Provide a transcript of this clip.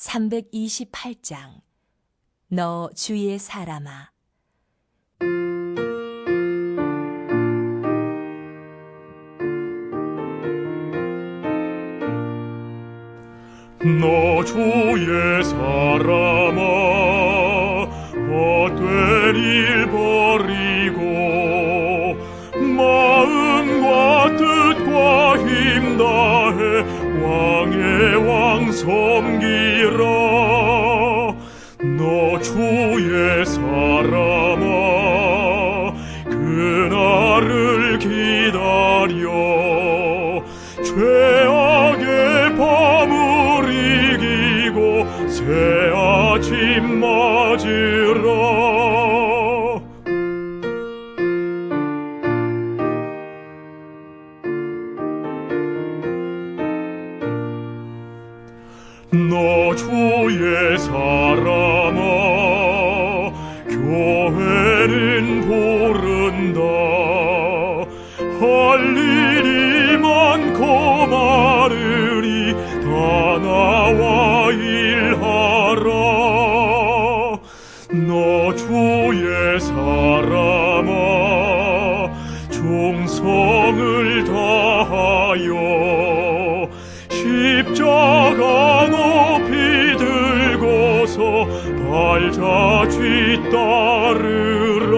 328장 너 주의 사람아. 너 주의 사람아, 헛된 일 버리고 마음과 뜻과 힘 다해 왕의 왕 섬기라. 너 주의 사람아, 그날을 기다려 죄악의 밤을 이기고 새 아침 맞으라. 너 주의 사람아, 교회는 부른다. 할 일이 많고 많으니 다 나와 일하라. 너 주의 사람아, 충성을 다하여 십자가 높이 들고서 발자취 따르라.